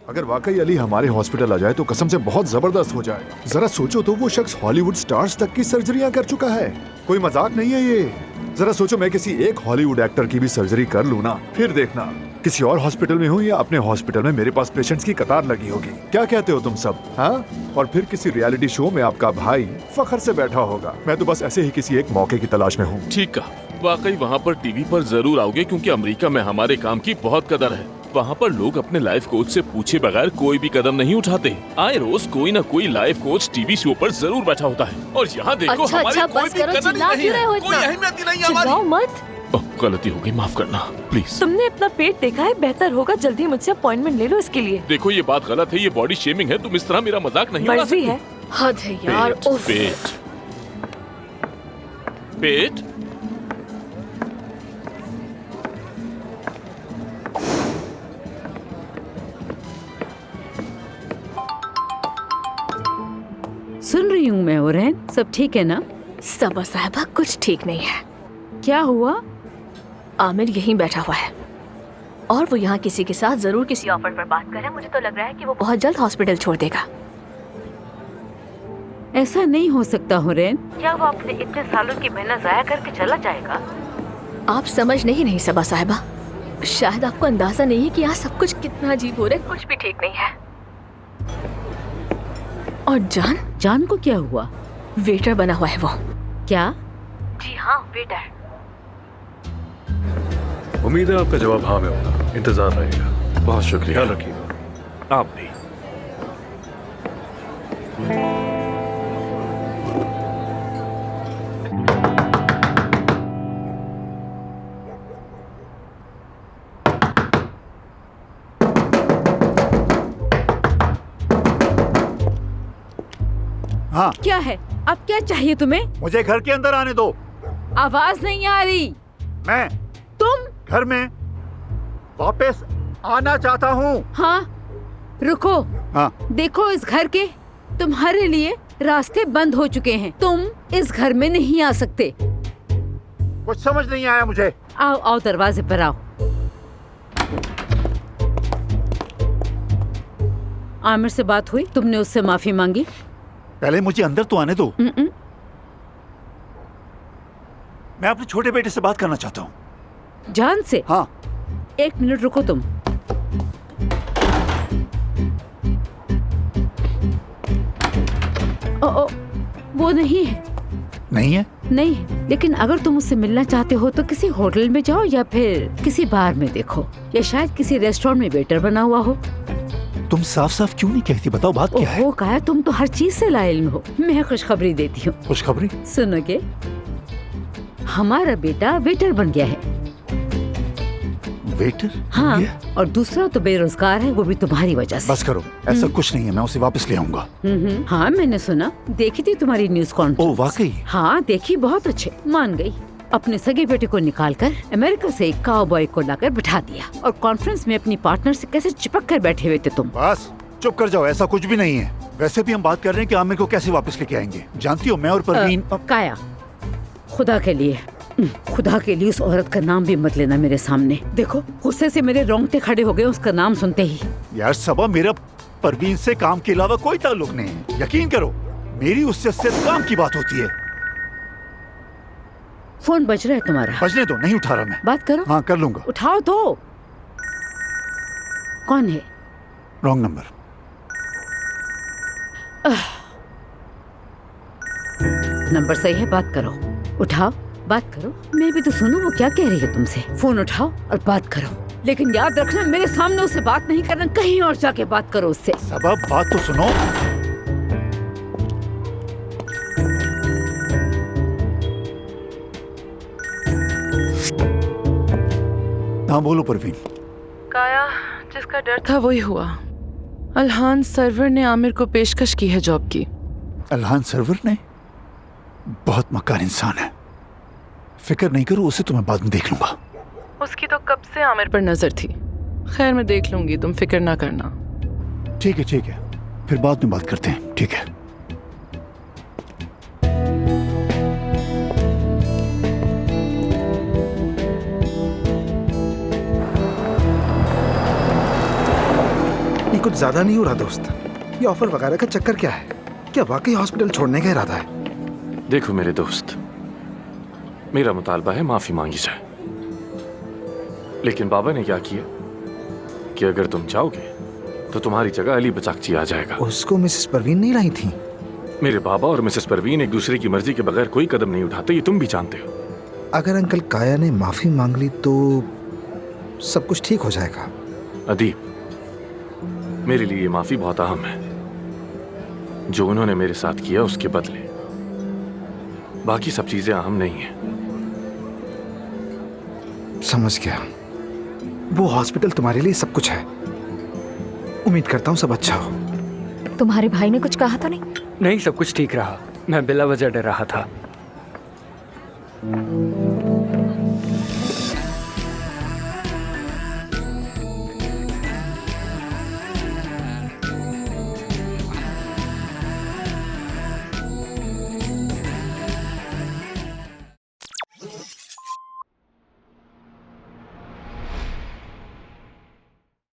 अगर वाकई अली हमारे हॉस्पिटल आ जाए तो कसम से बहुत जबरदस्त हो जाए। जरा सोचो तो, वो शख्स हॉलीवुड स्टार्स तक की सर्जरियां कर चुका है। कोई मजाक नहीं है ये। जरा सोचो, मैं किसी एक हॉलीवुड एक्टर की भी सर्जरी कर लूं ना, फिर देखना किसी और हॉस्पिटल में हूँ या अपने हॉस्पिटल में मेरे पास पेशेंट्स की कतार लगी होगी। क्या कहते हो तुम सब? हाँ, और फिर किसी रियलिटी शो में आपका भाई फखर से बैठा होगा। मैं तो बस ऐसे ही किसी एक मौके की तलाश में हूँ। ठीक कहा, वाकई वहाँ पर टीवी पर जरूर आओगे, क्योंकि अमेरिका में हमारे काम की बहुत कदर है। वहाँ पर लोग अपने लाइफ कोच से पूछे बगैर कोई भी कदम नहीं उठाते। आए रोज कोई न कोई लाइफ कोच टीवी शो पर जरूर बैठा होता है, और यहाँ देखो हमारी कोई भी कदर नहीं है, कोई अहमियत ही नहीं है हमारी। मत, गलती हो गई, माफ करना प्लीज। तुमने अपना पेट देखा है? बेहतर होगा जल्दी मुझसे अपॉइंटमेंट ले लो इसके लिए। देखो ये बात गलत है, ये बॉडी शेमिंग है, तुम इस तरह मेरा मजाक नहीं उड़ा सकती। है, हद है यार। पेट, पेट, पेट। सुन रही हूँ मैं। ओरहन, सब ठीक है ना? सबा साहबा, कुछ ठीक नहीं है। क्या हुआ? आमिर यहीं बैठा हुआ है और वो यहाँ किसी के साथ जरूर किसी ऑफर पर बात कर रहा है। मुझे तो लग रहा है कि वो बहुत जल्द हॉस्पिटल छोड़ देगा। ऐसा नहीं हो सकता ओरहन। क्या वो अपने इतने सालों की मेहनत जाया करके चला जाएगा? आप समझ नहीं सबा साहबा, शायद आपको अंदाजा नहीं है कि यहाँ सब कुछ कितना अजीब हो रहा है। कुछ भी ठीक नहीं है। और जान को क्या हुआ? वेटर बना हुआ है वो। क्या? जी हाँ, वेटर। उम्मीद है आपका जवाब हाँ में होगा। इंतजार रहेगा। बहुत शुक्रिया। ख्याल रखिएगा। आप भी। हाँ, क्या है? अब क्या चाहिए तुम्हें? मुझे घर के अंदर आने दो। आवाज नहीं आ रही। मैं तुम घर में वापस आना चाहता हूँ। हाँ, रुको। हाँ, देखो, इस घर के तुम्हारे लिए रास्ते बंद हो चुके हैं। तुम इस घर में नहीं आ सकते। कुछ समझ नहीं आया मुझे। आओ आओ, दरवाजे पर आओ। आमिर से बात हुई? तुमने उससे माफी मांगी? पहले मुझे अंदर तो आने दो। मैं अपने छोटे बेटे से बात करना चाहता हूँ। जान से? हाँ। 1 मिनट रुको तुम। ओ, वो नहीं है। नहीं है? नहीं है, लेकिन अगर तुम उससे मिलना चाहते हो तो किसी होटल में जाओ या फिर किसी बार में देखो, या शायद किसी रेस्टोरेंट में वेटर बना हुआ हो। तुम साफ साफ क्यों नहीं कहती? बताओ बात क्या है? ओहो काया, तुम तो हर चीज से लाइल हो। मैं खुशखबरी देती हूँ। खुशखबरी? सुनोगे? हमारा बेटा वेटर बन गया है। वेटर? हाँ, और दूसरा तो बेरोजगार है, वो भी तुम्हारी वजह से। बस करो, ऐसा कुछ नहीं है। मैं उसे वापस ले आऊंगा। हाँ, मैंने सुना, देखी थी तुम्हारी न्यूज कॉन्फ्रेंस। ओह वाकई? हाँ देखी, बहुत अच्छे। मान गई। अपने सगे बेटे को निकालकर अमेरिका से एक काउबॉय को लाकर बिठा दिया, और कॉन्फ्रेंस में अपनी पार्टनर से कैसे चिपक कर बैठे हुए थे तुम। बस चुप कर जाओ, ऐसा कुछ भी नहीं है। वैसे भी हम बात कर रहे हैं कि आमिर को कैसे वापस लेके आएंगे। जानती हो, मैं और परवीन। काया, खुदा के लिए, खुदा के लिए उस औरत का नाम भी मत लेना मेरे सामने। देखो, गुस्से से मेरे रोंगटे खड़े हो गए उसका नाम सुनते ही। यार सबा, मेरा परवीन से काम के अलावा कोई ताल्लुक नहीं है। यकीन करो, मेरी उससे सिर्फ काम की बात होती है। फोन बज रहा है तुम्हारा। बजने दो, नहीं उठा रहा मैं। बात करो। हाँ, कर लूंगा। उठाओ तो। कौन है? Wrong number. नंबर सही है, बात करो। उठाओ, बात करो। मैं भी तो सुनूं वो क्या कह रही है तुमसे। फोन उठाओ और बात करो, लेकिन याद रखना मेरे सामने उससे बात नहीं करना, कहीं और जाके बात करो उससे। सबा, बात तो सुनो। हाँ बोलो परवीन। काया, जिसका डर था वही हुआ। अल्हान सर्वर ने आमिर को पेशकश की है जॉब की। अल्हान सर्वर ने? बहुत मक्कार इंसान है। फिक्र नहीं करो, उसे तो मैं बाद में देख लूंगा। उसकी तो कब से आमिर पर नजर थी। खैर, मैं देख लूंगी, तुम फिक्र ना करना। ठीक है, ठीक है, फिर बाद में बात करते हैं। ठीक है। कुछ ज्यादा नहीं हो रहा दोस्त? ये ऑफर वगैरह का चक्कर क्या है? क्या वाकई हॉस्पिटल छोड़ने का इरादा है? देखो मेरे दोस्त, मेरा मुतालबा है माफी मांगी जाए, लेकिन बाबा ने क्या किया कि अगर तुम जाओगे तो तुम्हारी जगह अली बचाकची आ जाएगा। उसको मिसेस परवीन नहीं लाई थी? मेरे बाबा और मिसेस परवीन एक दूसरे की मर्जी के बगैर कोई कदम नहीं उठाते, ये तुम भी जानते हो। अगर अंकल काया ने माफी मांग ली तो सब कुछ ठीक हो जाएगा। अदीब, मेरे लिए ये माफी बहुत अहम है। जो उन्होंने मेरे साथ किया उसके बदले, बाकी सब चीजें अहम नहीं है। समझ गया। वो हॉस्पिटल तुम्हारे लिए सब कुछ है। उम्मीद करता हूँ सब अच्छा हो। तुम्हारे भाई ने कुछ कहा तो नहीं? नहीं, सब कुछ ठीक रहा। मैं बिला वजह डर रहा था।